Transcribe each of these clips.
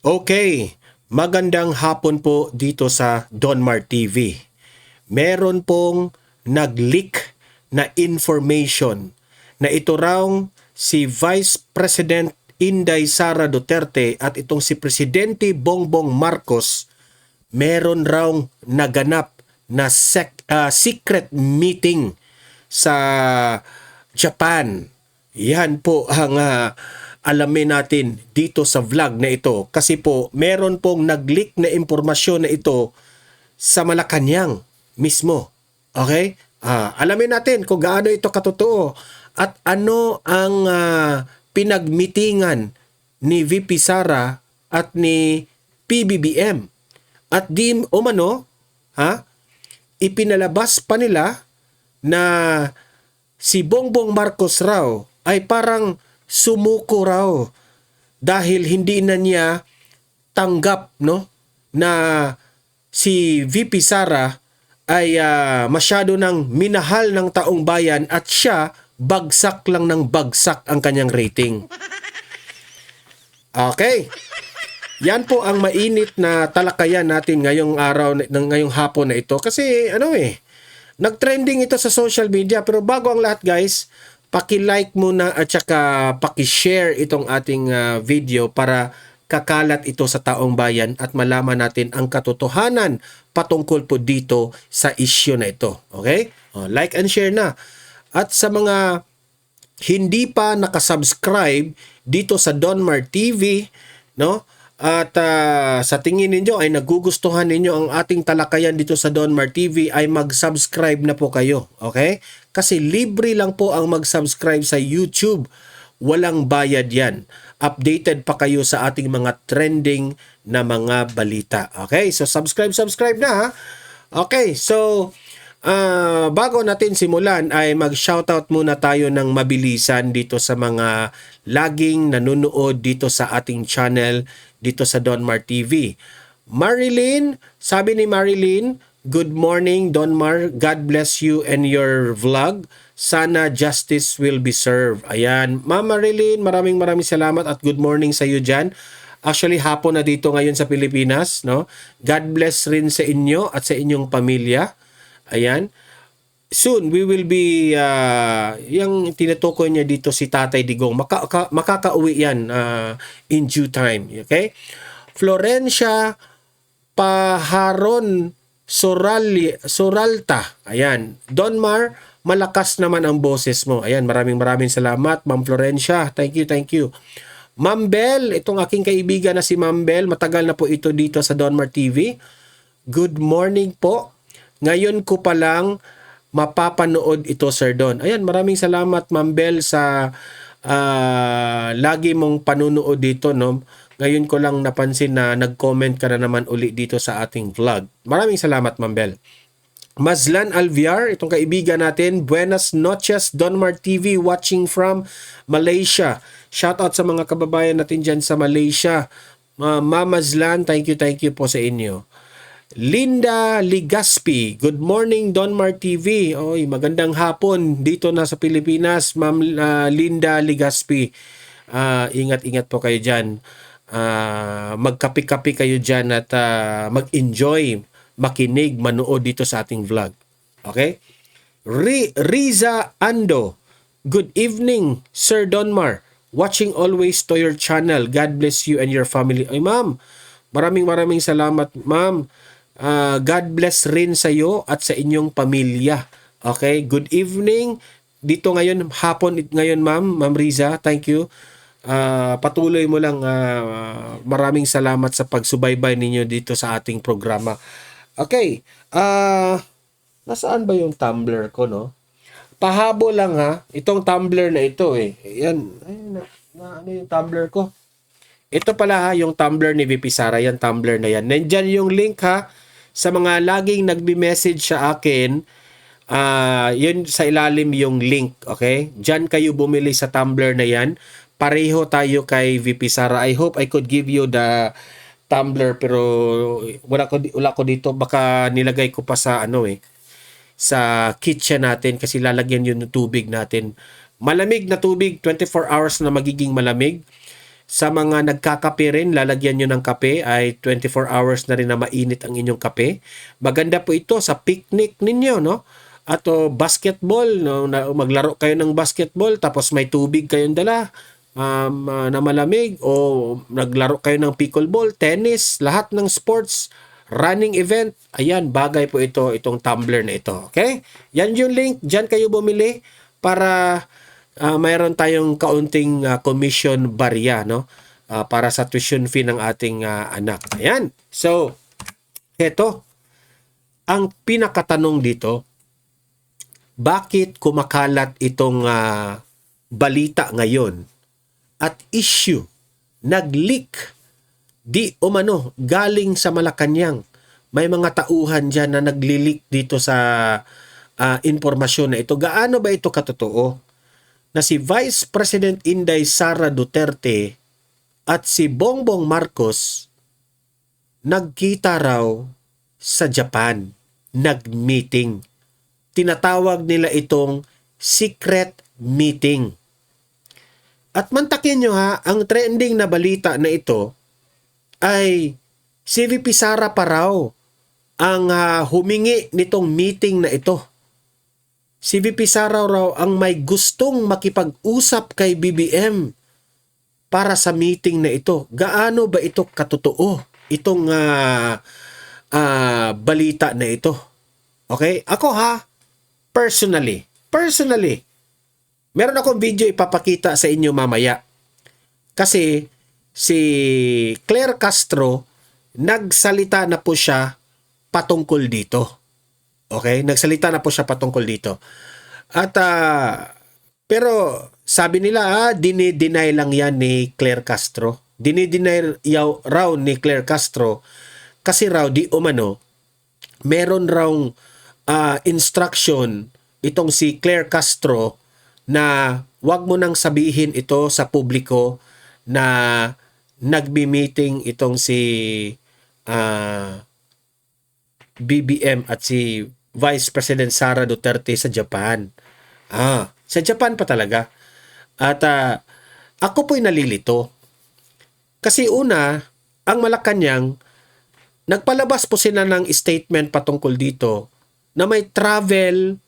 Okay, magandang hapon po dito sa Donmar TV. Meron pong nag-leak na information na ito raw si Vice President Inday Sara Duterte at itong si Presidente Bongbong Marcos meron raw naganap na secret meeting sa Japan. Yan po ang alamin natin dito sa vlog na ito. Kasi po, meron pong nag-leak na impormasyon na ito sa Malacanang mismo. Okay? Alamin natin kung gaano ito katotoo at ano ang pinagmitingan ni VP Sara at ni PBBM. At di umano, ipinalabas pa nila na si Bongbong Marcos raw ay parang sumuko raw dahil hindi na niya tanggap na si VP Sara ay masyado nang minahal ng taong bayan at siya bagsak lang ng bagsak ang kanyang rating. Okay. Yan po ang mainit na talakayan natin ngayong araw, ngayong hapon na ito. Kasi nag-trending ito sa social media. Pero bago ang lahat guys, paki-like muna at saka paki-share itong ating video para kakalat ito sa taong bayan at malaman natin ang katotohanan patungkol po dito sa issue na ito. Okay? Like and share na. At sa mga hindi pa nakasubscribe dito sa Donmar TV, at sa tingin ninyo ay nagugustuhan ninyo ang ating talakayan dito sa Donmar TV ay mag-subscribe na po kayo. Okay? Kasi libre lang po ang mag-subscribe sa YouTube. Walang bayad yan. Updated pa kayo sa ating mga trending na mga balita. Okay? So subscribe na ha. Okay, so bago natin simulan ay mag-shoutout muna tayo ng mabilisan dito sa mga laging nanonood dito sa ating channel dito sa Donmar TV. Marilyn, sabi ni Marilyn, good morning Donmar, God bless you and your vlog. Sana justice will be served. Ayan, Ma'am Marilyn, maraming salamat at good morning sa iyo dyan. Actually, hapon na dito ngayon sa Pilipinas, God bless rin sa inyo at sa inyong pamilya. Ayan. Soon, we will be, yung tinutukoy niya dito si Tatay Digong, makakauwi yan in due time. Okay? Florencia Paharon Soralta. Ayan. Donmar, malakas naman ang boses mo. Ayan, maraming salamat, Ma'am Florencia. Thank you. Ma'am Bell, itong aking kaibigan na si Ma'am Bell, matagal na po ito dito sa Donmar TV. Good morning po. Ngayon ko pa lang mapapanood ito, Sir Don. Ayan, maraming salamat, Ma'am Bell, sa lagi mong panunood dito, Ngayon ko lang napansin na nag-comment ka na naman uli dito sa ating vlog. Maraming salamat, Ma'am Bell. Mazlan Alviar, itong kaibigan natin. Buenas noches, Donmar TV, watching from Malaysia. Shout out sa mga kababayan natin dyan sa Malaysia. Mama Zlan, thank you po sa inyo. Linda Ligaspi, good morning Donmar TV. Oy, magandang hapon dito na sa Pilipinas, Ma'am Linda Ligaspi. Ingat po kayo diyan. Magkape-kape kayo diyan at mag-enjoy, makinig, manood dito sa ating vlog. Okay? Riza Ando, good evening Sir Donmar. Watching always to your channel. God bless you and your family. Ay, ma'am, maraming salamat, ma'am. God bless rin sa iyo at sa inyong pamilya. Okay, good evening. Dito ngayon, hapon ngayon, Ma'am Riza. Thank you. Patuloy mo lang. Maraming salamat sa pagsubaybay ninyo dito sa ating programa. Okay. Nasaan ba yung Tumblr ko, Pahabo lang ha. Itong Tumblr na ito Yan. Ano yung Tumblr ko? Ito pala yung Tumblr ni VP Sara. Yan, Tumblr na yan. Nandyan yung link ha. Sa mga laging nagbi-message sa akin, yun sa ilalim yung link. Okay? Diyan kayo bumili sa Tumblr na yan. Pareho tayo kay VP Sara. I hope I could give you the Tumblr pero wala ko dito. Baka nilagay ko pa sa sa kitchen natin kasi lalagyan yun ng tubig natin. Malamig na tubig, 24 hours na magiging malamig. Sa mga nagkakape rin, lalagyan nyo ng kape ay 24 hours na rin na mainit ang inyong kape. Maganda po ito sa picnic ninyo, no? At basketball, no? Maglaro kayo ng basketball tapos may tubig kayong dala na malamig, o naglaro kayo ng pickleball, tennis, lahat ng sports, running event. Ayan, bagay po itong tumbler na ito. Okay? Yan yung link. Diyan kayo bumili para mayroon tayong kaunting commission barya, no? Para sa tuition fee ng ating anak. Ayan. So, ito. Ang pinakatanong dito, bakit kumakalat itong balita ngayon at issue, nag-leak, di umano, galing sa Malacanang. May mga tauhan dyan na nagli-leak dito sa impormasyon na ito. Gaano ba ito katotoo? Na si Vice President Inday Sara Duterte at si Bongbong Marcos nagkita raw sa Japan, nag-meeting. Tinatawag nila itong secret meeting. At mantakin nyo ha, ang trending na balita na ito ay si VP Sara pa raw ang humingi nitong meeting na ito. Si VP Sara raw ang may gustong makipag-usap kay BBM para sa meeting na ito. Gaano ba ito katotoo? Itong balita na ito. Okay? Ako personally, meron akong video ipapakita sa inyo mamaya. Kasi si Claire Castro, nagsalita na po siya patungkol dito. Okay? Nagsalita na po siya patungkol dito. At pero sabi nila, dinideny lang yan ni Claire Castro. Dinideny raw ni Claire Castro kasi raw di umano meron raw instruction itong si Claire Castro na wag mo nang sabihin ito sa publiko na nagbi-meeting itong si BBM at si Vice President Sara Duterte sa Japan. Sa Japan pa talaga. At ako po'y nalilito. Kasi una, ang Malacanang, nagpalabas po sila ng statement patungkol dito na may travel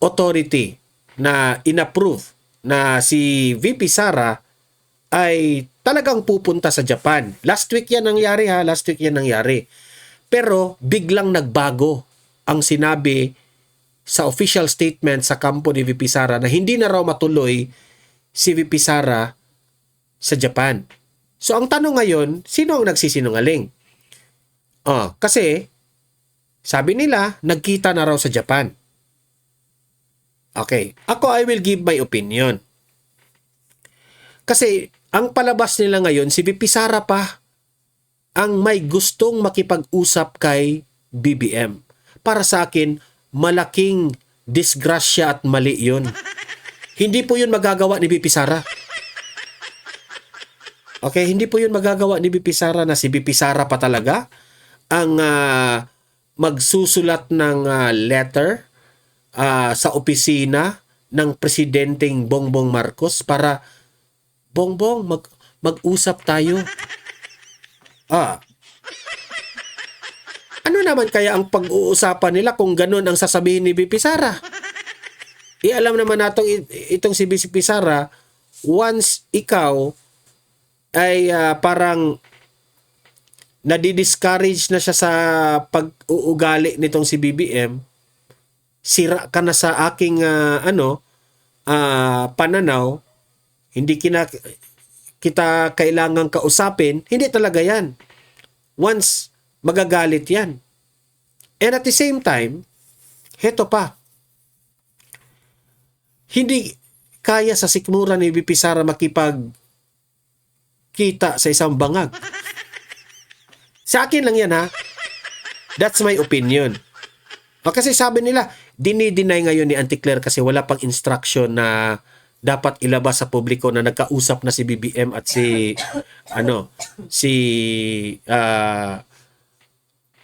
authority na inapprove na si VP Sara ay talagang pupunta sa Japan. Last week yan nangyari. Pero biglang nagbago ang sinabi sa official statement sa kampo ni VP Sara na hindi na raw matuloy si VP Sara sa Japan. So ang tanong ngayon, sino ang nagsisinungaling? Kasi sabi nila, nagkita na raw sa Japan. Okay, I will give my opinion. Kasi ang palabas nila ngayon, si VP Sara pa ang may gustong makipag-usap kay BBM. Para sa akin, malaking disgrasya at mali yun. Hindi po yun magagawa ni VP Sara. Okay, hindi po yun magagawa ni VP Sara na si VP Sara pa talaga ang magsusulat ng letter sa opisina ng presidenteng Bongbong Marcos para Bongbong, mag-usap tayo. Ano naman kaya ang pag-uusapan nila kung ganun ang sasabihin ni VP Sara? Alam naman natin itong si VP Sara, once ikaw ay parang nadi-discourage na siya sa pag-uugali nitong si BBM, sira ka na sa aking pananaw, hindi kita kailangang kausapin, hindi talaga yan. Once magagalit yan. And at the same time, heto pa, hindi kaya sa sikmura ni VP Sara makipagkita sa isang bangag. Sa akin lang yan That's my opinion. Kasi sabi nila, dinideny ngayon ni Auntie Claire kasi wala pang instruction na dapat ilabas sa publiko na nagkausap na si BBM at si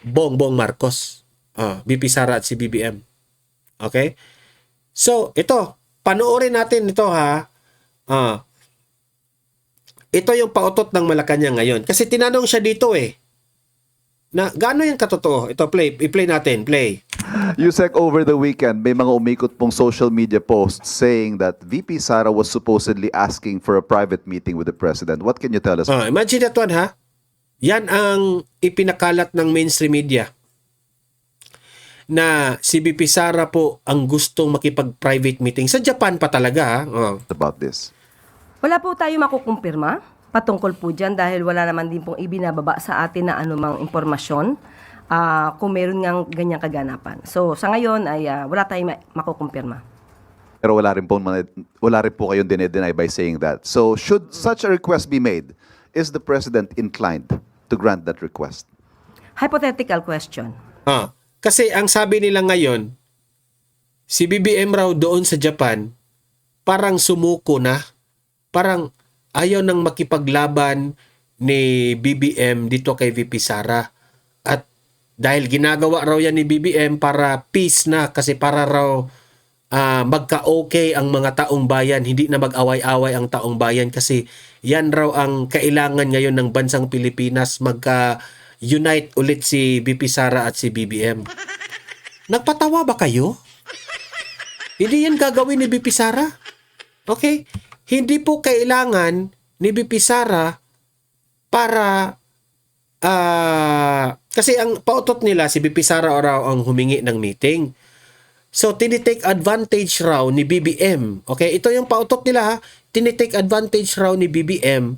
Bongbong Marcos. VP Sara at si BBM. Okay? So, ito, panoorin natin ito Ah, ito yung pautot ng Malacanang ngayon. Kasi tinanong siya dito na gaano yung katotoo? Ito, i-play natin, play. Yusek, over the weekend, may mga umikot pong social media posts saying that VP Sara was supposedly asking for a private meeting with the president. What can you tell us? Imagine that one, ha? Yan ang ipinakalat ng mainstream media. Na si VP Sara po ang gustong makipag-private meeting. Sa Japan pa talaga, ha? About this? Wala po tayo makukumpirma patungkol po dyan dahil wala naman din pong ibinababa sa atin na anumang impormasyon kung meron ngang ganyang kaganapan. So sa ngayon ay wala tayong makukumpirma. Pero wala rin po kayong dinedeny by saying that. So should such a request be made, is the president inclined to grant that request? Hypothetical question. Kasi ang sabi nila ngayon, si BBM raw doon sa Japan, parang sumuko na. Parang ayaw nang makipaglaban ni BBM dito kay VP Sara. At dahil ginagawa raw yan ni BBM para peace na, kasi para raw magka-okay ang mga taong bayan, hindi na mag-away-away ang taong bayan, kasi yan raw ang kailangan ngayon ng bansang Pilipinas, magka-unite ulit si VP Sara at si BBM. Nagpatawa ba kayo? Hindi yan gagawin ni VP Sara. Okay? Hindi po kailangan ni VP Sara para kasi ang pautot nila si VP Sara raw ang humingi ng meeting. So tinitake advantage raw ni BBM. Okay, ito yung pautot nila, ha. Tinitake advantage raw ni BBM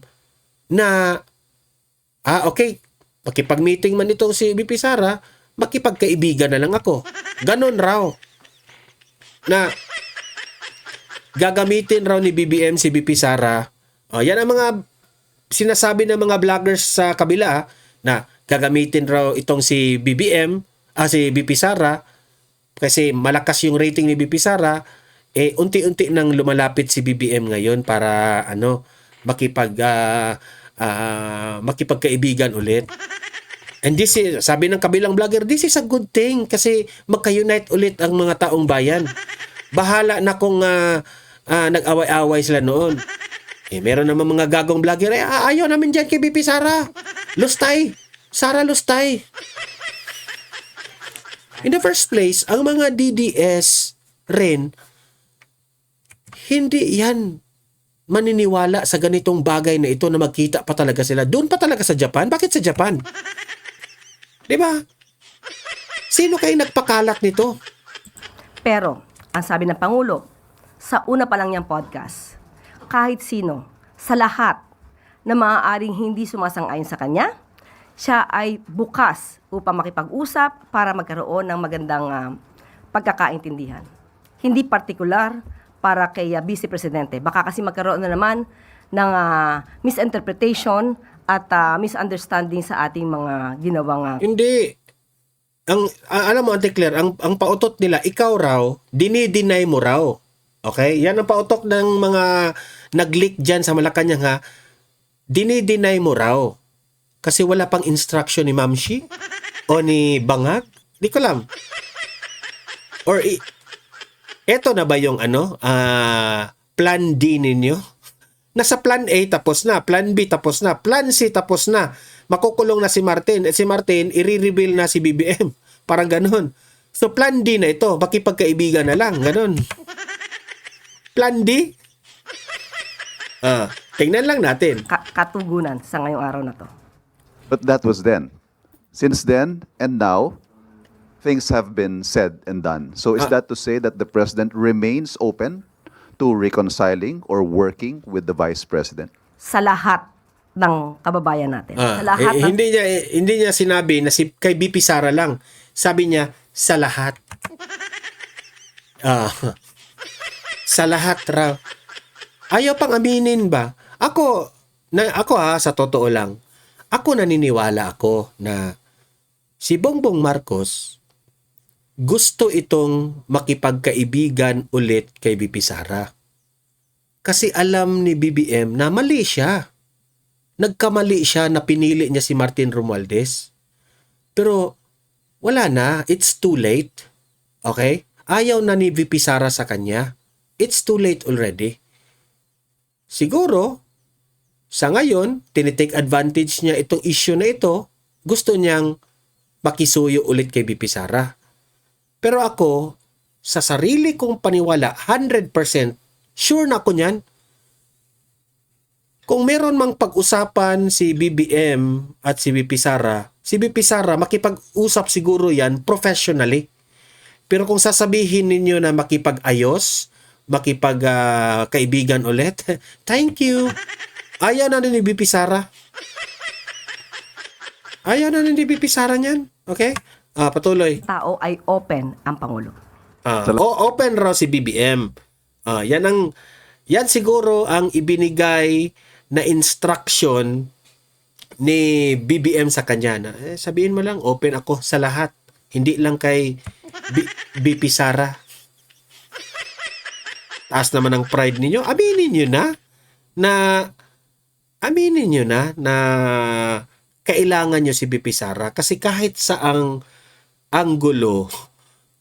na okay, makipag-meeting man itong si VP Sara, makipagkaibigan na lang ako. Ganon raw. Na gagamitin raw ni BBM si VP Sara. Yan ang mga sinasabi ng mga vloggers sa kabila, na gagamitin raw itong si BBM, si VP Sara, kasi malakas yung rating ni VP Sara, unti-unti nang lumalapit si BBM ngayon para makipagkaibigan ulit. And this is, sabi ng kabilang vlogger, this is a good thing kasi magka-unite ulit ang mga taong bayan. Bahala na kung nag-away-away sila noon. Meron naman mga gagong vlogger, ayaw namin dyan kay VP Sara. Lustay. Sara Lustay. In the first place, ang mga DDS rin, hindi yan maniniwala sa ganitong bagay na ito na magkita pa talaga sila. Doon pa talaga sa Japan? Bakit sa Japan? Diba? Sino kayo nagpakalat nito? Pero, ang sabi ng Pangulo, sa una pa lang niyang podcast, kahit sino, sa lahat na maaaring hindi sumasang-ayon sa kanya, siya ay bukas upang makipag-usap para magkaroon ng magandang pagkakaintindihan. Hindi partikular para kay Vice Presidente. Baka kasi magkaroon na naman ng misinterpretation at misunderstanding sa ating mga ginawang... Hindi. Alam mo, Ate Claire, ang pautot nila, ikaw raw, dinideny mo raw. Okay? Yan ang pautok ng mga nag-leak dyan sa Malacanang, ha. Dinideny mo raw. Kasi wala pang instruction ni Mamshi o ni Bangag. Di ko alam. Or, eto na ba yung plan D ninyo? Nasa plan A tapos na, plan B tapos na, plan C tapos na. Makukulong na si Martin. At si Martin, i-reveal na si BBM. Parang ganun. So, plan D na ito. Makipagkaibigan na lang. Ganun. Plan D? Tingnan lang natin. katugunan sa ngayong araw na to. But that was then. Since then and now, things have been said and done. So is that to say that the president remains open to reconciling or working with the vice president? Sa lahat ng kababayan natin. Sa lahat ng... Hindi niya sinabi na kay BP Sara lang. Sabi niya, sa lahat. Sa lahat raw. Ayaw pang aminin ba? Ako sa totoo lang, ako naniniwala ako na si Bongbong Marcos gusto itong makipagkaibigan ulit kay BP Sara. Kasi alam ni BBM na mali siya. Nagkamali siya na pinili niya si Martin Romualdez. Pero wala na, it's too late. Okay? Ayaw na ni VP Sara sa kanya. It's too late already. siguro, sa ngayon, tinitake advantage niya itong issue na ito, gusto niyang makisuyo ulit kay BP Sara. Pero ako, sa sarili kong paniwala, 100%, sure na ako niyan. Kung meron mang pag-usapan si BBM at si BP Sara, makipag-usap siguro yan professionally. Pero kung sasabihin ninyo na makipag-ayos, makipag-kaibigan ulit, thank you. Ayaw na ni BP Sara. Ayaw na ni BP Sara niyan. Okay? Patuloy. Tao ay open ang Pangulo. Open raw si BBM. Yan siguro ang ibinigay na instruction ni BBM sa kanya na sabihin mo lang open ako sa lahat. Hindi lang kay BP Sara. Taas naman ang pride ninyo. Aminin nyo na kailangan nyo si BP Sara kasi kahit saang anggulo,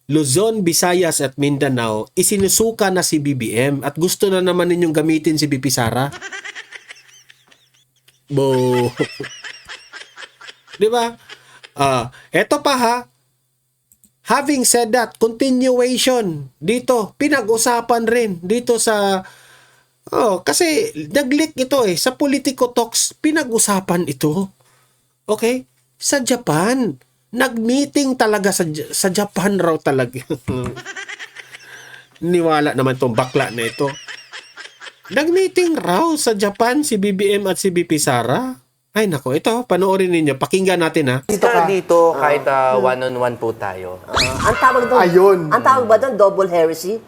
Luzon, Visayas at Mindanao, isinusuka na si BBM at gusto na naman ninyong gamitin si BP Sara. Bo. Di ba? Eto pa ha. Having said that, continuation dito, pinag-usapan rin dito sa kasi nag-leak ito sa Politico Talks, pinag-usapan ito. Okay? Sa Japan. Nag-meeting talaga sa Japan raw talaga. Niwala naman tong bakla na ito. Nag-meeting raw sa Japan si BBM at si BP Sara. Ay nako, ito, panoorin ninyo. Pakinggan natin ha. Dito kahit one-on-one po tayo. Ang tawag doon, Ayun. ang tawag ba doon, double heresy?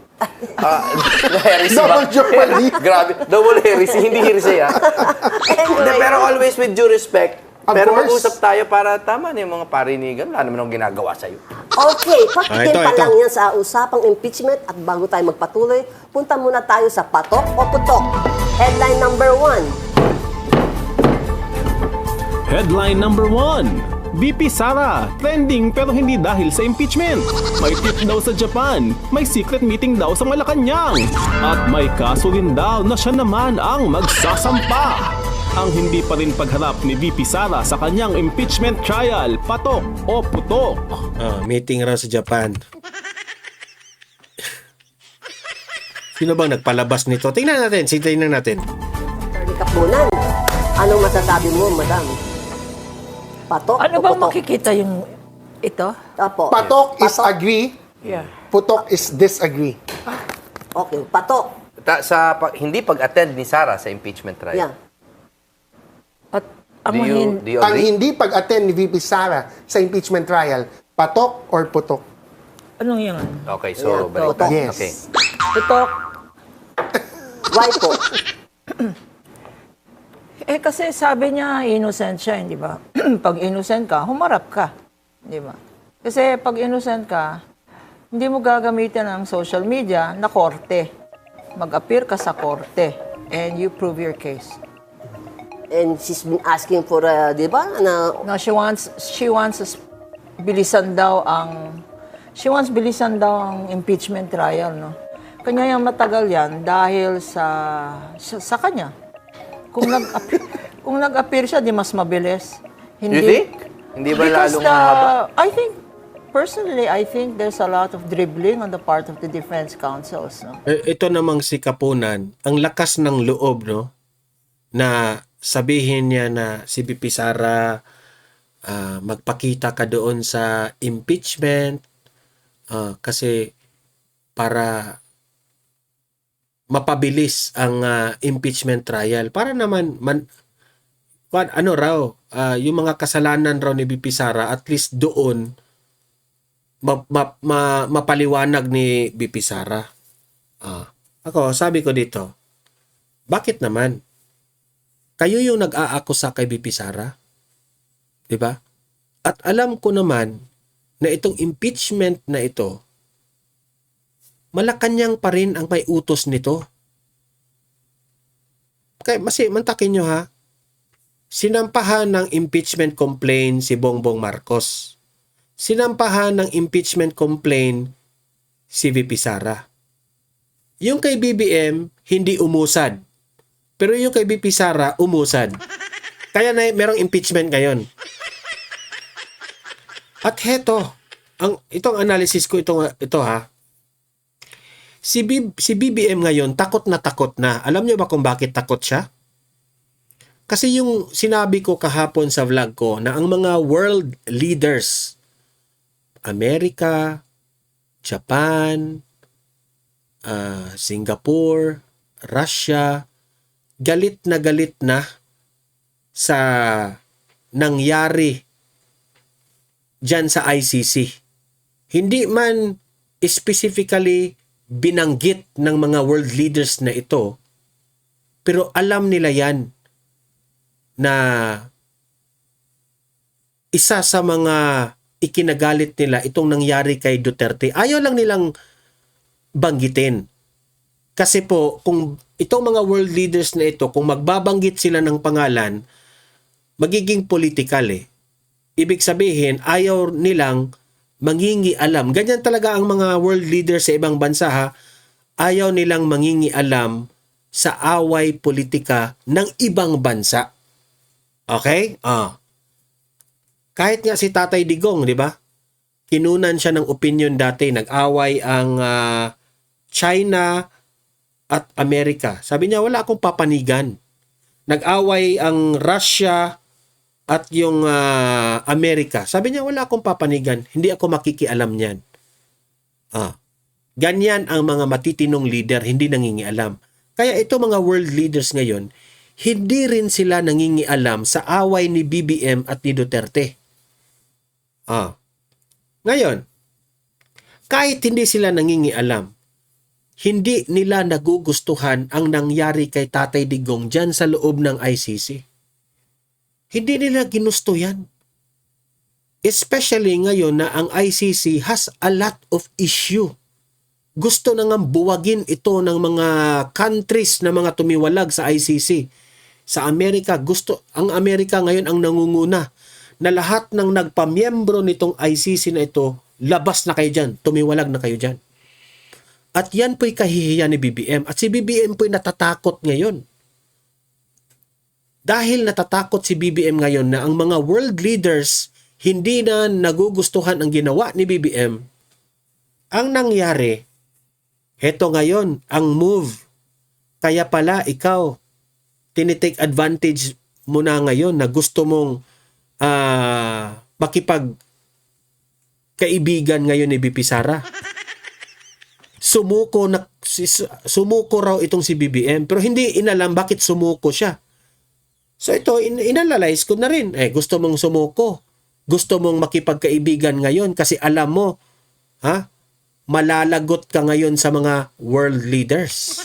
Heresy Double jeopardy. Grabe. Double heresy. Hindi heresy Hindi, pero always with due respect. Of Pero course. mag-usap tayo para tama na yung mga parinigan. Wala naman akong ginagawa sa'yo. Okay, pakikin ito, pa ito. lang yan sa usapang impeachment at bago tayo magpatuloy, punta muna tayo sa patok o putok. Headline number 1. Headline number 1. BP Sara, trending pero hindi dahil sa impeachment. May tip daw sa Japan, may secret meeting daw sa Malacanang. At may kaso rin daw na siya naman ang magsasampa. Ang hindi pa rin pagharap ni BP Sara sa kanyang impeachment trial, patok o putok. Meeting raw sa Japan. Sino bang nagpalabas nito? Tingnan natin. Attorney Kapunan, anong masasabi mo, madam? Patok Ano o bang putok? makikita yung ito? Apo. Patok is agree, Yeah. putok is disagree. Okay, patok. Hindi pag-attend ni Sara sa impeachment trial. Yeah. At Do you Ang agree? hindi pag-attend ni VP Sara sa impeachment trial, patok or putok? anong yun? Okay, so Yeah, balik putok. tayo. Yes. Okay. Putok. Why po? Kasi sabi niya, innocent siya, di ba? Pag innocent ka, humarap ka. Di ba? Kasi pag innocent ka, hindi mo gagamitin ang social media na korte. Mag-appear ka sa korte and you prove your case. And she's been asking for, di ba, na No, she wants bilisan daw ang impeachment trial, no. Kanya yung matagal yan dahil sa kanya. Kung nag-appear siya, di mas mabilis. You think? Hindi ba Because lalong mahaba? Personally, I think there's a lot of dribbling on the part of the defense counsels, no. Ito namang si Kapunan, ang lakas ng loob, no? Na sabihin niya na si BP Sara magpakita ka doon sa impeachment kasi para mapabilis ang impeachment trial para naman yung mga kasalanan raw ni BP Sara at least doon mapaliwanag ni BP Sara. Ako sabi ko dito, bakit naman kayo yung nag-aakusa kay BP Sara? 'Di ba? At alam ko naman na itong impeachment na ito, Malacanang pa rin ang may utos nito. Kaya mantakin nyo ha, sinampahan ng impeachment complaint si Bongbong Marcos. Sinampahan ng impeachment complaint si VP Sara. Yung kay BBM, hindi umusad. Pero yung kay BP Sara, umusad. Kaya na merong impeachment ngayon. At heto, itong analysis ko, ito ha. Si BBM ngayon, takot na. Alam niyo ba kung bakit takot siya? Kasi yung sinabi ko kahapon sa vlog ko na ang mga world leaders, Amerika, Japan, Singapore, Russia, galit na sa nangyari dyan sa ICC. Hindi man specifically binanggit ng mga world leaders na ito, pero alam nila yan na isa sa mga ikinagalit nila itong nangyari kay Duterte. Ayaw lang nilang banggitin. Kasi po, kung itong mga world leaders na ito, kung magbabanggit sila ng pangalan, magiging political eh. Ibig sabihin, ayaw nilang mangingi alam. Ganyan talaga ang mga world leaders sa ibang bansa ha. Ayaw nilang mangingi alam sa away politika ng ibang bansa. Okay? Kahit nga si Tatay Digong, di ba? Kinunan siya ng opinion dati. Nag-away ang China at Amerika. Sabi niya, wala akong papanigan. Nag-away ang Russia at yung Amerika. Sabi niya, wala akong papanigan. Hindi ako makikialam niyan. Ganyan ang mga matitinong leader, hindi nangingialam. Kaya ito mga world leaders ngayon, hindi rin sila nangingialam sa away ni BBM at ni Duterte. Ngayon, kahit hindi sila nangingialam, hindi nila nagugustuhan ang nangyari kay Tatay Digong dyan sa loob ng ICC. Hindi nila ginusto yan. Especially ngayon na ang ICC has a lot of issue. Gusto na nga buwagin ito ng mga countries na mga tumiwalag sa ICC. Sa Amerika, ang Amerika ngayon ang nangunguna na lahat ng nagpamiyembro nitong ICC na ito, labas na kayo dyan, tumiwalag na kayo dyan. At yan po'y kahihiyan ni BBM. At si BBM po'y natatakot ngayon. Dahil natatakot si BBM ngayon na ang mga world leaders hindi na nagugustuhan ang ginawa ni BBM, ang nangyari, heto ngayon, ang move. Kaya pala ikaw, tinitake advantage mo na ngayon na gusto mong makipagkaibigan ngayon ni BP Sara. Sumuko raw itong si BBM pero hindi inalam bakit sumuko siya. So ito, inanalyze ko na rin. Gusto mong sumuko. Gusto mong makipagkaibigan ngayon kasi alam mo, malalagot ka ngayon sa mga world leaders.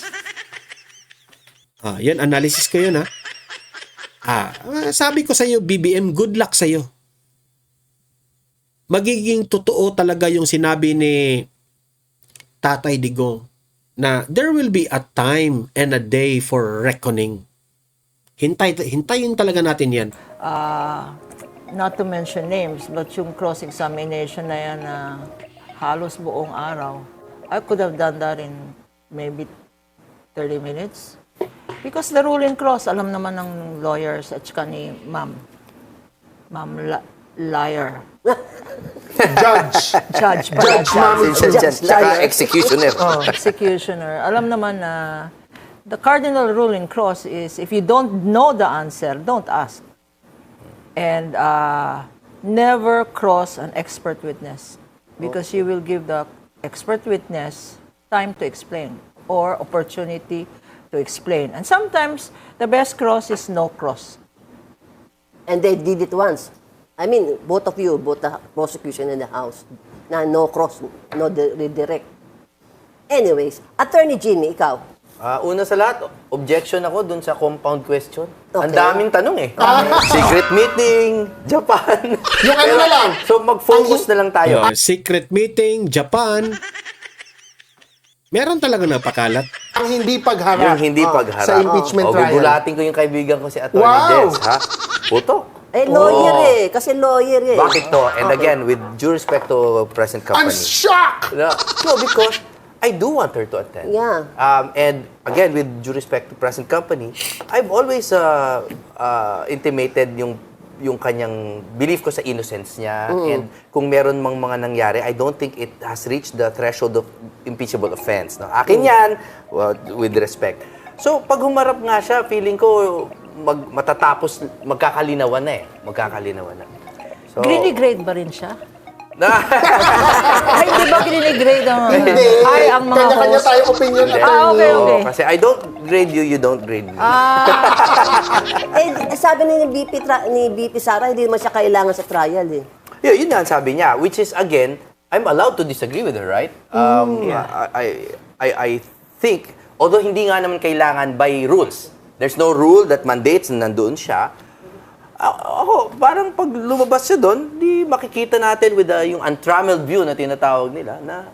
Yan, analysis ko yun sabi ko sa iyo, BBM, good luck sa iyo. Magiging totoo talaga yung sinabi ni Tatay Digong na there will be a time and a day for reckoning. Hintayin talaga natin yan. Not to mention names, but yung cross-examination na yan na halos buong araw, I could have done that in maybe 30 minutes. Because the ruling cross, alam naman ng lawyers at saka ni Ma'am Liar. Judge. Executioner. Executioner. Alam naman na the cardinal rule in cross is if you don't know the answer, don't ask. And never cross an expert witness because you will give the expert witness time to explain or opportunity to explain. And sometimes the best cross is no cross. And they did it once. I mean, both of you, both the prosecution and the House, na no cross, no redirect. Anyways, Attorney Jimmy, ikaw. Una sa lahat, objection ako dun sa compound question. Okay. Ang daming tanong eh. Secret meeting, Japan. Yung ano na lang. So mag-focus na lang tayo. Secret meeting, Japan. Meron talaga napakalat. Ang hindi pagharap. Yung hindi pagharap. Sa impeachment trial. Gugulatin ko yung kaibigan ko si Atty. Wow! Des, ha? Putok. Lawyer Kasi lawyer Bakit to? And again, with due respect to present company. I'm shocked! No, because I do want her to attend. Yeah. And again, with due respect to present company, I've always intimated yung kanyang belief ko sa innocence niya. And kung meron mang mga nangyari, I don't think it has reached the threshold of impeachable offense. No? Akin yan, well, with respect. So, pag humarap nga siya, feeling ko matatapos, magkakalinawan na eh. Magkakalinawan na. So, Grade ba rin siya? na, Ay, di ba grade ang... Hindi. Ay, ang mga Kanya-kanya host. tayong opinion. Okay, attorney. okay. kasi I don't grade you, you don't grade me. Sabi ni BP Sara, hindi naman siya kailangan sa trial eh. Yun nga ang sabi niya, which is again, I'm allowed to disagree with her, right? I think, although hindi nga naman kailangan by rules, there's no rule that mandates na nandoon siya. Ako, parang pag lumabas siya doon, di makikita natin with yung untrammeled view na tinatawag nila na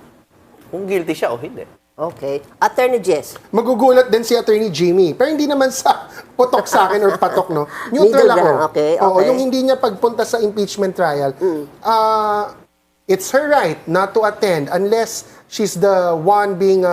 kung guilty siya o hindi. Okay. Attorney Jess. Magugulat din si Attorney Jimmy. Pero hindi naman sa putok sa akin or patok, no? Neutral Middle ako. ground, okay, Oo, okay. yung hindi niya pagpunta sa impeachment trial, it's her right not to attend unless she's the one being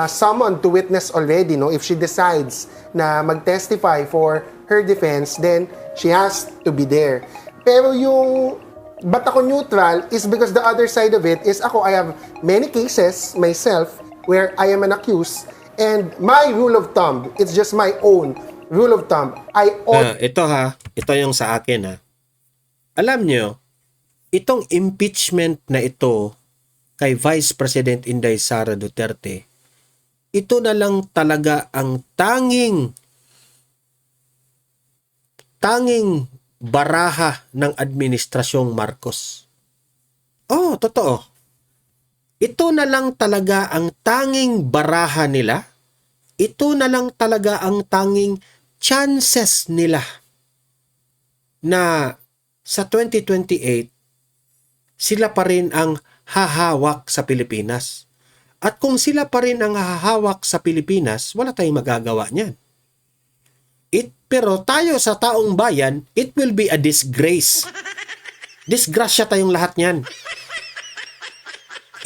summoned to witness already, no? If she decides na mag-testify for her defense, then she has to be there. Pero yung ba't ako neutral is because the other side of it is ako, I have many cases myself where I am an accused, and my rule of thumb, it's just my own rule of thumb. I ought Ito yung sa akin ha. Alam nyo, itong impeachment na ito kay Vice President Inday Sara Duterte, ito na lang talaga ang tanging baraha ng administrasyong Marcos. Oh, totoo. Ito na lang talaga ang tanging baraha nila. Ito na lang talaga ang tanging chances nila na sa 2028 sila pa rin ang hahawak sa Pilipinas. At kung sila pa rin ang hahawak sa Pilipinas, wala tayong magagawa niyan. Pero tayo sa taong bayan, it will be a disgrace. Disgrasya tayong lahat niyan.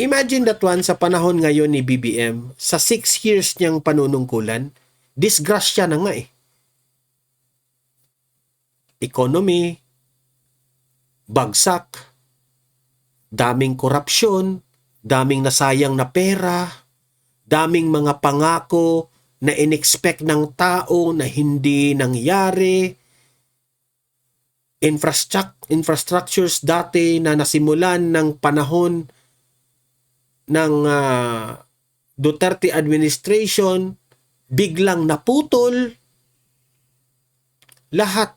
Imagine that one sa panahon ngayon ni BBM, sa 6 years niyang panunungkulan, disgrasya na nga eh. Economy, bagsak, daming korupsyon, daming nasayang na pera, daming mga pangako na in-expect ng tao na hindi nangyari, infrastructures dati na nasimulan ng panahon ng Duterte administration, biglang naputol, lahat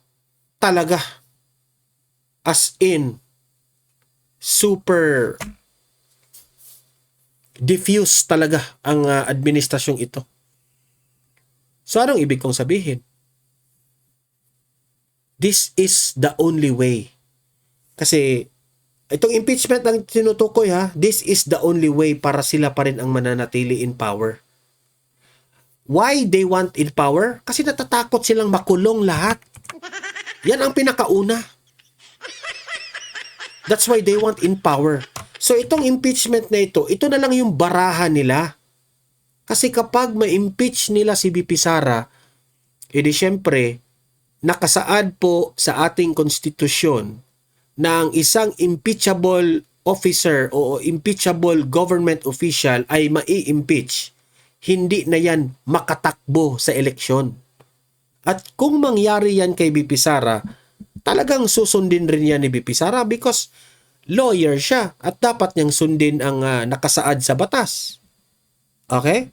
talaga as in super diffuse talaga ang administrasyong ito. So, anong ibig kong sabihin? This is the only way. Kasi, itong impeachment ang tinutukoy ha, this is the only way para sila pa rin ang mananatili in power. Why they want in power? Kasi natatakot silang makulong lahat. Yan ang pinakauna. That's why they want in power. So, itong impeachment na ito na lang yung baraha nila. Kasi kapag ma-impeach nila si BP Sara, edi syempre, nakasaad po sa ating konstitusyon na ang isang impeachable officer o impeachable government official ay mai-impeach. Hindi na yan makatakbo sa eleksyon. At kung mangyari yan kay BP Sara, talagang susundin rin yan ni BP Sara because lawyer siya at dapat niyang sundin ang nakasaad sa batas. Okay?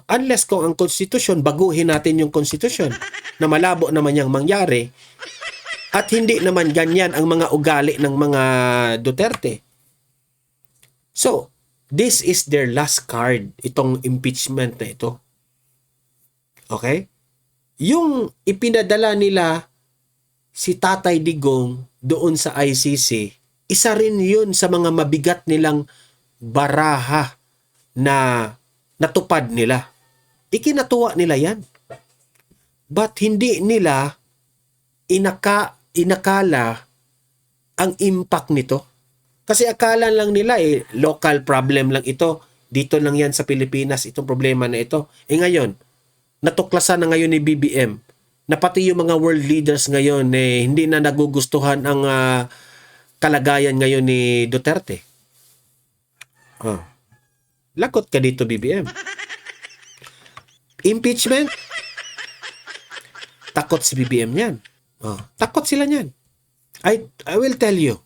Unless kung ang konstitusyon, baguhin natin yung konstitusyon na malabo naman yung mangyari at hindi naman ganyan ang mga ugali ng mga Duterte. So, this is their last card, itong impeachment na ito. Okay? Yung ipinadala nila si Tatay Digong doon sa ICC, isa rin yun sa mga mabigat nilang baraha na natupad nila. Ikinatuwa nila yan. But hindi nila inakala ang impact nito. Kasi akala lang nila local problem lang ito. Dito lang yan sa Pilipinas, itong problema na ito. Ngayon, natuklasan na ngayon ni BBM na pati yung mga world leaders ngayon hindi na nagugustuhan ang kalagayan ngayon ni Duterte. Oh. Lakot ka dito, BBM. Impeachment? Takot si BBM yan. Oh. Takot sila yan. I will tell you.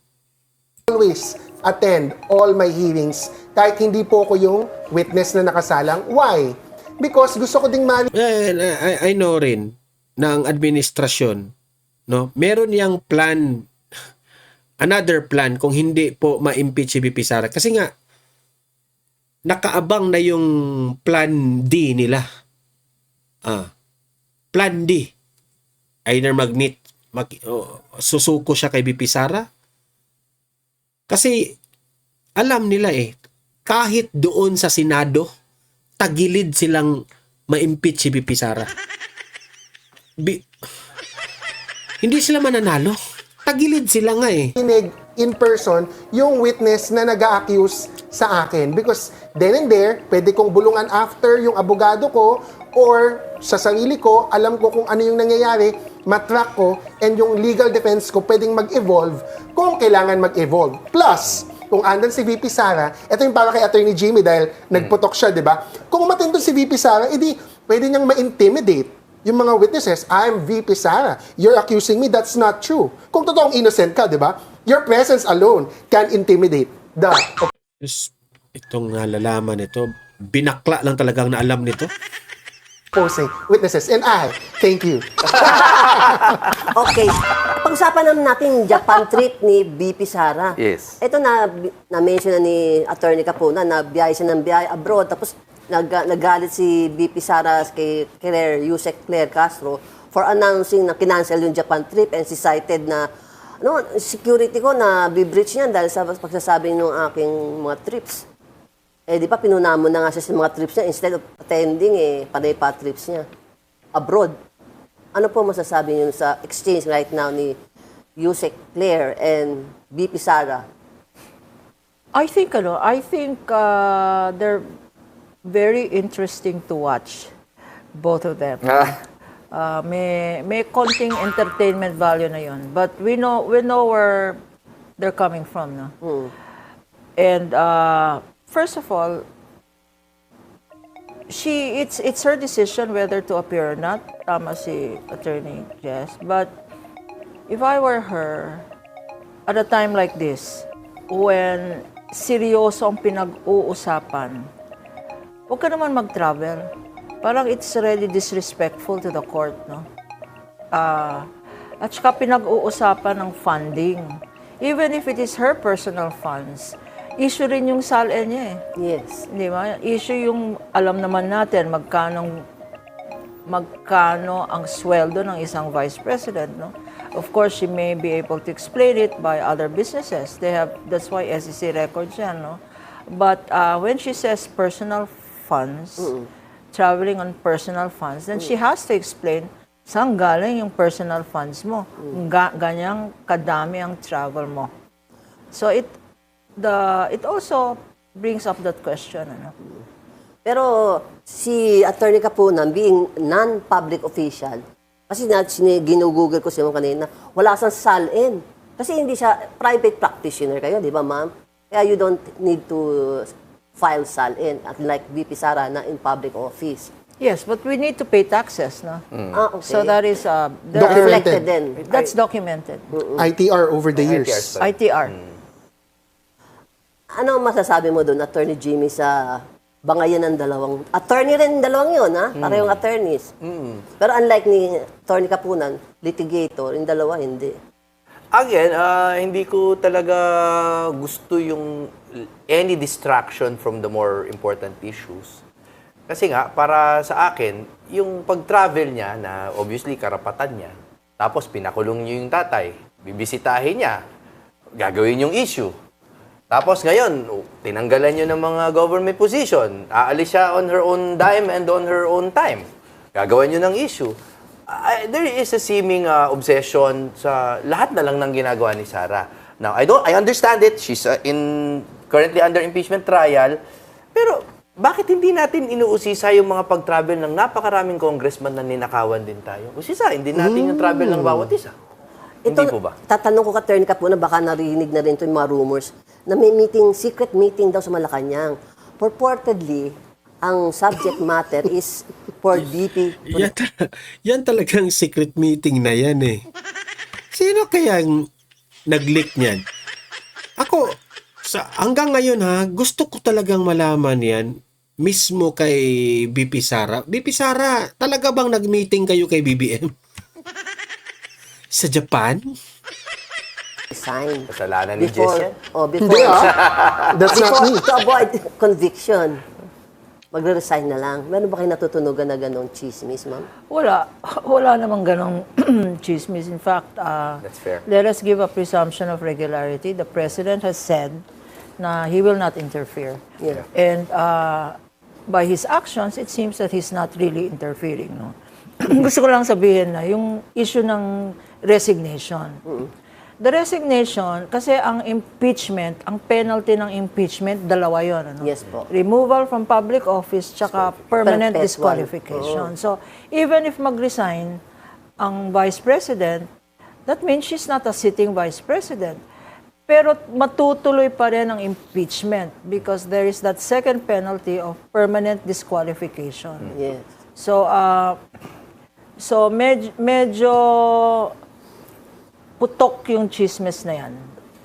Always attend all my hearings kahit hindi po ako yung witness na nakasalang. Why? Because gusto ko ding I know rin na ang administrasyon, no, meron yang plan, another plan kung hindi po ma-impeach si VP Sara. Kasi nga, nakaabang na yung plan D nila. Plan D. Either susuko siya kay VP Sara. Kasi, alam nila kahit doon sa Senado, tagilid silang ma-impeach si VP Sara. Hindi sila mananalo. Tagilid sila nga dinig in person yung witness na nag-a-accuse sa akin. Because then and there, pwede kong bulungan after yung abogado ko or sa sarili ko, alam ko kung ano yung nangyayari, matrack ko, and yung legal defense ko pwedeng mag-evolve kung kailangan mag-evolve. Plus, kung andan si VP Sara, ito yung para kay Attorney Jimmy dahil nagputok siya, di ba? Kung umatindon si VP Sara, edi pwede niyang ma-intimidate yung mga witnesses. I'm VP Sara. You're accusing me. That's not true. Kung totoong innocent ka, di ba? Your presence alone can intimidate the Itong nalalaman nito, binakla lang talagang naalam nito. opposing witnesses. And I, thank you. Okay. Pag-usapan naman natin Japan trip ni BP Sara. Yes. Ito na-mention na ni Attorney Capuna na biyahe siya ng biyahe abroad. Tapos nagalit si BP Sara kay Yusek Claire Castro for announcing na kinancel yung Japan trip, and she cited na security ko na bi-breach niyan dahil sa pagsasabi ng aking mga trips. Di ba pinunamon na nga siya sa mga trips niya instead of attending, panay pa trips niya abroad. Ano po masasabi niyo sa exchange right now ni Yusek Claire and BP Sara? I think they're very interesting to watch, both of them. May konting entertainment value na yun, but we know where they're coming from, no? And first of all, it's her decision whether to appear or not, tama si Attorney Jess. But if I were her, at a time like this, when seryoso ang pinag-uusapan, huwag ka naman mag-travel. Parang it's really disrespectful to the court, no? At saka pinag-uusapan ng funding. Even if it is her personal funds, issue rin yung SALN niya Yes. Di ba? Issue yung, alam naman natin, magkano ang sweldo ng isang vice president, no? Of course, she may be able to explain it by other businesses. That's why SEC records yan, no? But when she says personal funds, traveling on personal funds, then she has to explain saan galing yung personal funds mo. Ganyang kadami ang travel mo. So it also brings up that question. Ano? Pero si Attorney Capunan, being non-public official, kasi ginugugol ko siya kanina, wala siyang SALN. Kasi hindi siya private practitioner kayo, di ba ma'am? Kaya you don't need to file SALN, unlike VP Sara na in public office. Yes, but we need to pay taxes, no? Okay. So that is reflected then. that's documented. ITR over the years. ITR. Ano masasabi mo doon, Attorney Jimmy, sa bangayan ng dalawang... Attorney rin dalawang yun, ha? Parehong attorneys. Pero unlike ni Attorney Capunan, litigator, yung dalawa hindi. Again, hindi ko talaga gusto yung any distraction from the more important issues. Kasi nga, para sa akin, yung pag-travel niya, na obviously karapatan niya, tapos pinakulong niyo yung tatay, bibisitahin niya, gagawin yung issue. Tapos ngayon, tinanggalan niyo ng mga government position, aalis siya on her own dime and on her own time. Gagawan niyo ng issue. There is a seeming obsession sa lahat na lang ng ginagawa ni Sara. Now, I understand it. She's currently under impeachment trial. Pero bakit hindi natin inuusisa yung mga pag-travel ng napakaraming congressman na ninakawan din tayo? Usisahin din natin yung travel ng bawat isa. Hindi po ba? Tatanong ko ka, Attorney Capuna, baka narinig na rin ito yung mga rumors na may meeting, secret meeting daw sa Malacanang. Purportedly, ang subject matter is for DP. Yan talagang secret meeting na yan eh. Sino kayang nag-leak niyan? Ako, hanggang ngayon ha, gusto ko talagang malaman yan mismo kay BP Sara. BP Sara, talaga bang nag-meeting kayo kay BBM? Sa Japan? Sign. Kasalanan ni Jess yan. Before, That's not me. to avoid conviction, magre-resign na lang. Meron ba kayo natutunugan na ganong chismis, ma'am? Wala namang ganong chismis. In fact, That's fair. let us give a presumption of regularity. The President has said na he will not interfere. Yeah. And by his actions, it seems that he's not really interfering. No? Gusto ko lang sabihin na yung issue ng resignation. The resignation, kasi ang impeachment, ang penalty ng impeachment, dalawa yun. Ano? Yes po. Removal from public office tsaka permanent Perpetual. disqualification. So, even if mag-resign ang Vice President, that means she's not a sitting Vice President. Pero matutuloy pa rin ang impeachment because there is that second penalty of permanent disqualification. Yes. So medyo putok yung chismis na yan.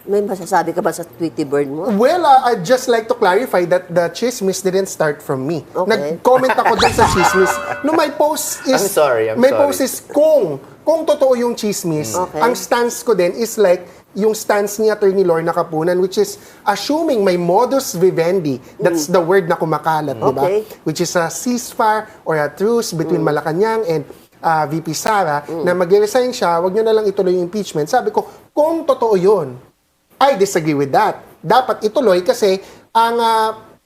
May masasabi ka ba sa Tweety Bird mo? Well, I'd just like to clarify that the chismis didn't start from me. Okay. Nag-comment ako dun sa chismis. No, my post is... I'm my sorry. post is kung totoo yung chismis, Okay. ang stance ko din is like yung stance ni Attorney Lorna Capunan, which is assuming may modus vivendi, that's the word na kumakalat, di ba? Okay. Which is a ceasefire or a truce between Malacanang and VP Sara, na mag-resign siya, wag nyo na lang ituloy yung impeachment. Sabi ko, kung totoo yun, I disagree with that. Dapat ituloy kasi ang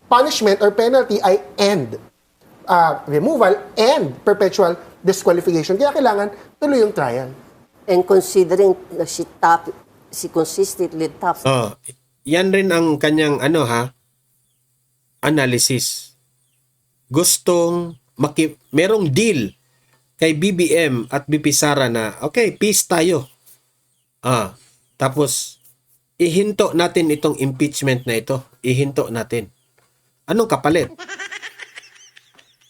punishment or penalty ay end. Removal and perpetual disqualification. Kaya kailangan tuloy yung trial. And considering na she consistently tops. Yan rin ang kanyang analysis. Gustong merong deal kay BBM at BP Sara na okay, peace tayo. Tapos ihinto natin itong impeachment na ito. Ihinto natin. Anong kapalit?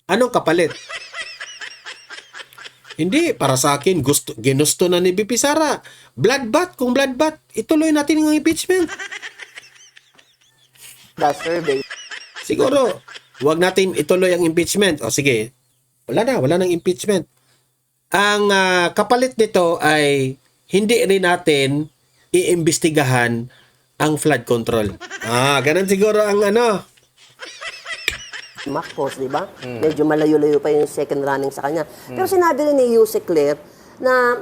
Anong kapalit? Hindi, para sa akin, ginusto na ni BP Sara. Bloodbath, kung bloodbath, ituloy natin yung impeachment. The survey. Siguro, wag natin ituloy ang impeachment. O sige, wala nang impeachment. Ang kapalit nito ay hindi rin natin iimbestigahan ang flood control. Ganun siguro ang Marcos, di ba? Medyo malayo-layo pa yung second running sa kanya. Pero sinabi rin ni Yusek Claire na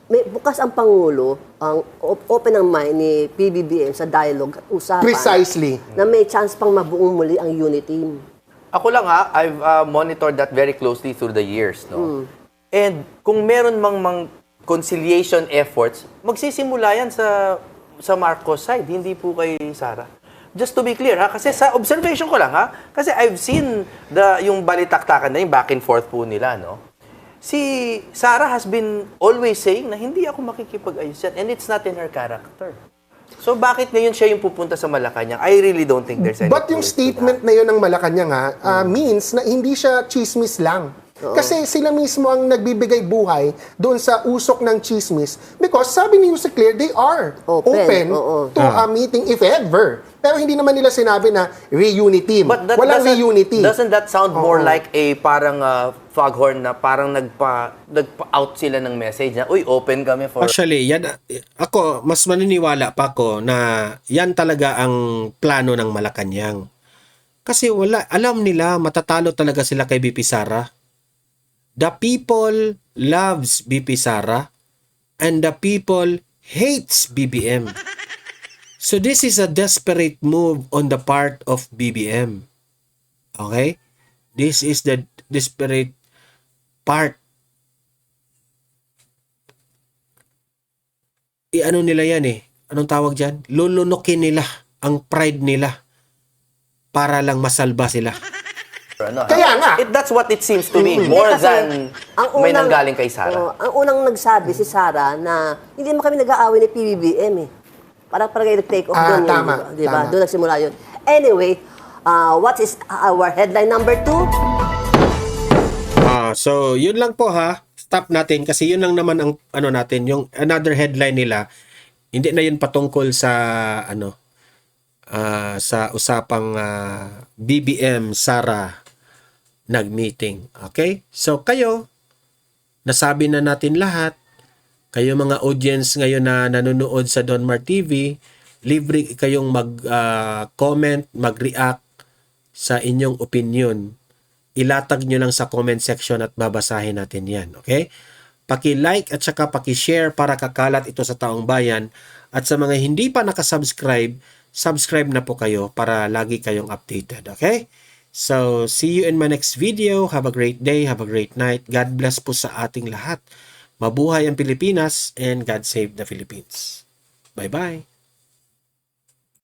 may bukas ang Pangulo, ang open ang mind ni PBBM sa dialogue at usapan. Precisely. Na may chance pang mabuong muli ang unity team. Ako lang I've monitored that very closely through the years, no? And kung meron mang conciliation efforts, magsisimula yan sa Marcos side, hindi po kay Sara. Just to be clear, kasi sa observation ko lang, kasi I've seen yung balitaktakan na yung back and forth po nila, no? Si Sara has been always saying na hindi ako makikipag-ayos yan, and it's not in her character. So bakit ngayon siya yung pupunta sa Malacanang? I really don't think there's any But yung truth to statement na yun ng Malacanang means na hindi siya chismis lang. Kasi sila mismo ang nagbibigay buhay doon sa usok ng chismis. Because sabi ni Yusek Claire, they are open to a meeting if ever. Pero hindi naman nila sinabi na reunity. Walang reunity. Doesn't that sound more like a parang foghorn na parang nagpa-out sila ng message na, uy, open kami for... Actually, yan, ako, mas maniniwala pa ako na yan talaga ang plano ng Malacanang. Kasi alam nila, matatalo talaga sila kay BP Sara. The people loves BP Sara and the people hates BBM. So this is a desperate move on the part of BBM. Okay? This is the desperate part. Ano nila yan Anong tawag dyan? Lulunukin nila ang pride nila para lang masalba sila. Ano, Kaya nga. That's what it seems to me. More Kasi than may nanggaling kay Sara. Ang unang nagsabi si Sara na hindi naman kami nag-aaway ni PBBM eh. Parang nag-take off doon yun. Tama, Di ba? tama. Doon nagsimula yun. Anyway, what is our headline number 2? So yun lang po ha. Stop natin kasi yun lang naman ang ano natin, yung another headline nila. Hindi na yun patungkol sa ano sa usapang BBM Sara nag-meeting. Okay? So kayo, nasabi na natin lahat. Kayo mga audience ngayon na nanonood sa Donmar TV, libre kayong mag-comment, mag-react sa inyong opinion. Ilatag nyo lang sa comment section at babasahin natin yan. Okay? Paki-like at saka paki-share para kakalat ito sa taong bayan. At sa mga hindi pa nakasubscribe, subscribe na po kayo para lagi kayong updated. Okay? So, see you in my next video. Have a great day. Have a great night. God bless po sa ating lahat. Mabuhay ang Pilipinas and God save the Philippines. Bye-bye.